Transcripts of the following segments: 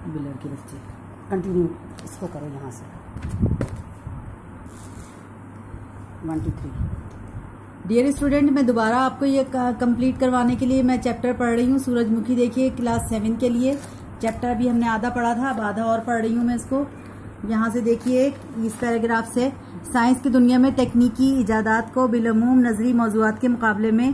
बिलर के बच्चे। कंटिन्यू इसको करो यहाँ से। 1 2 3। डियर स्टूडेंट, मैं दोबारा आपको ये कंप्लीट करवाने के लिए मैं चैप्टर पढ़ रही हूँ सूरजमुखी। देखिए क्लास 7 के लिए चैप्टर अभी हमने आधा पढ़ा था, अब आधा और पढ़ रही हूँ मैं इसको। यहाँ से देखिए इस पैराग्राफ से, साइंस की दुनिया में तकनीकी इजादात को बिलमूम नजरी मौज़ूआत के मुकाबले में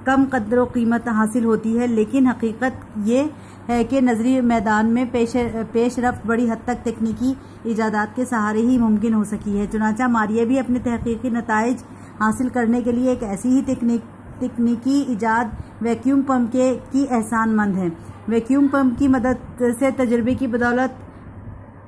कम कदर व कीमत हासिल होती है, लेकिन हकीकत ये है कि नजरी मैदान में पेशरफ्त बड़ी हद तक तकनीकी इजादात के सहारे ही मुमकिन हो सकी है। चुनांचे मारिया भी अपने तहकीकी नताइज हासिल करने के लिए एक ऐसी ही तकनीकी इजाद वैक्यूम पंप की एहसानमंद है। वैक्यूम पंप की मदद से तजुर्बे की बदौलत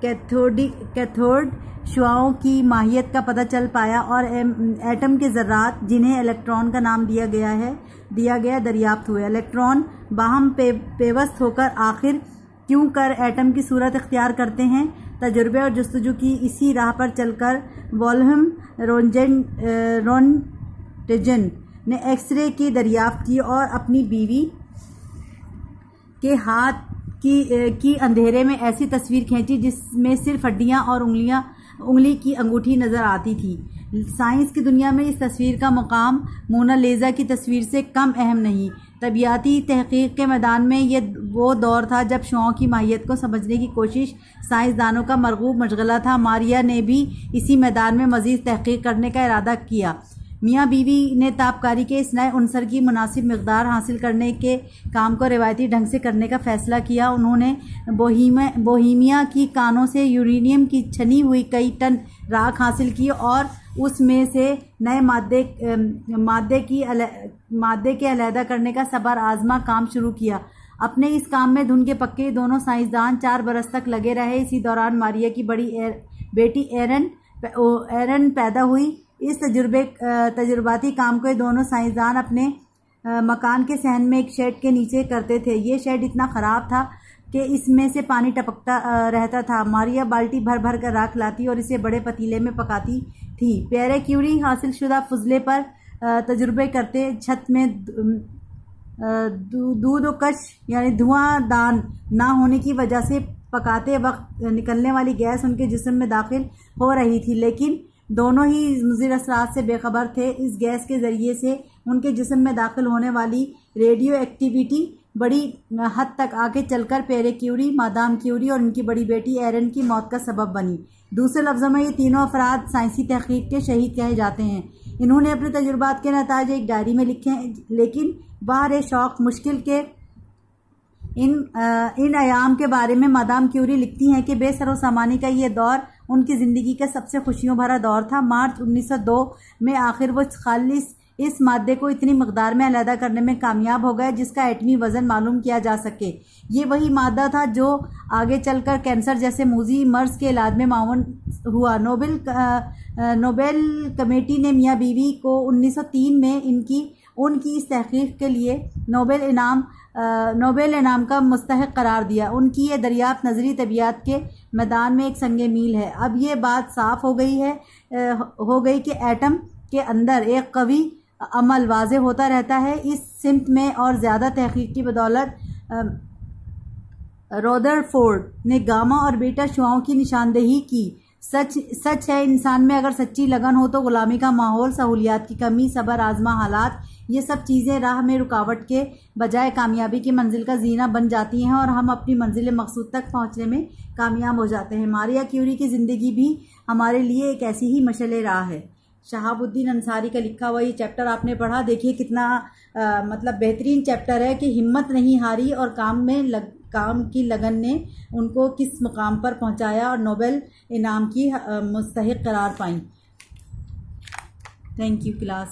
कैथोड शुआओं की माहियत का पता चल पाया और एटम के ज़र्रात, जिन्हें इलेक्ट्रॉन का नाम दिया गया दरियाफ्त हुए। इलेक्ट्रॉन बाहम पेवस्त होकर आखिर क्यों कर एटम की सूरत इख्तियार करते हैं। तजुर्बे और जस्तजू की इसी राह पर चलकर वोल्हम रोन्टेजन ने एक्सरे की दरियाफ्त की और अपनी बीवी के हाथ की अंधेरे में ऐसी तस्वीर खींची जिसमें सिर्फ हड्डियां और उंगली की अंगूठी नजर आती थी। साइंस की दुनिया में इस तस्वीर का मुकाम मोनालिसा की तस्वीर से कम अहम नहीं। तबियाती तहकीक के मैदान में ये वो दौर था जब शुआओं की माहियत को समझने की कोशिश साइंसदानों का मरगूब मशगला था। मारिया ने भी इसी मैदान में मजीद तहकीक करने का इरादा किया। मियाँ बीवी ने ताबकारी के इस नए उनसर की मुनासिब मिकदार हासिल करने के काम को रिवायती ढंग से करने का फैसला किया। उन्होंने बोहीमिया की कानों से यूरेनियम की छनी हुई कई टन राख हासिल की और उसमें से नए मादे के अलहदा करने का सबर आजमा काम शुरू किया। अपने इस काम में धुन के पक्के दोनों साइंसदान 4 बरस तक लगे रहे। इसी दौरान मारिया की बड़ी बेटी एरन पैदा हुई। इस तजुर्बाती काम को दोनों साइंसदान अपने मकान के सहन में एक शेड के नीचे करते थे। ये शेड इतना ख़राब था कि इसमें से पानी टपकता रहता था। मारिया बाल्टी भर भर कर राख लाती और इसे बड़े पतीले में पकाती थी। प्यारे क्यूरी हासिल शुदा फुजले पर तजुर्बे करते। छत में दूधकश यानी धुआंदान ना होने की वजह से पकाते वक्त निकलने वाली गैस उनके जिस्म में दाखिल हो रही थी, लेकिन दोनों ही मुज़िर असरात से बेखबर थे। इस गैस के ज़रिए से उनके जिस्म में दाखिल होने वाली रेडियो एक्टिविटी बड़ी हद तक आगे चलकर प्यारे क्यूरी, मादाम क्यूरी और उनकी बड़ी बेटी एरन की मौत का सबब बनी। दूसरे लफ्ज़ों में ये तीनों अफराद साइंसी तहकीक के शहीद कहे जाते हैं। इन्होंने अपने तजुर्बात के नताज एक डायरी में लिखे हैं, लेकिन बाहर शौक मुश्किल के इन अयाम के बारे में मादाम क्यूरी लिखती हैं कि बेसरो-सामानी का ये दौर उनकी ज़िंदगी का सबसे खुशियों भरा दौर था। मार्च 1902 में आखिर वो खालिस इस मादे को इतनी मकदार में अलहदा करने में कामयाब हो गए जिसका एटमी वज़न मालूम किया जा सके। ये वही मादा था जो आगे चलकर कैंसर जैसे मूजी मर्ज के इलाज में मावन हुआ। नोबेल कमेटी ने मियाँ बीवी को 1903 में उनकी इस तहकीक के लिए नोबेल इनाम का मुस्तहिक करार दिया। उनकी ये दरियाफ्त नजरी तबियात के मैदान में एक संगे मील है। अब ये बात साफ हो गई कि एटम के अंदर एक कवी अमल वाज़े होता रहता है। इस सिमत में और ज़्यादा तहकीक की बदौलत रदरफोर्ड ने गामा और बीटा शुआओं की निशानदेही की। सच है, इंसान में अगर सच्ची लगन हो तो गुलामी का माहौल, सहूलियात की कमी, सबर आजमा हालात, ये सब चीज़ें राह में रुकावट के बजाय कामयाबी की मंजिल का जीना बन जाती हैं और हम अपनी मंजिल मकसूद तक पहुंचने में कामयाब हो जाते हैं। मारिया क्यूरी की ज़िंदगी भी हमारे लिए एक ऐसी ही मशअले राह है। शहाबुद्दीन अंसारी का लिखा हुआ ये चैप्टर आपने पढ़ा। देखिए कितना मतलब बेहतरीन चैप्टर है कि हिम्मत नहीं हारी और काम की लगन ने उनको किस मुकाम पर पहुंचाया और नोबेल इनाम की मुस्तहिक करार पाई। Thank you class.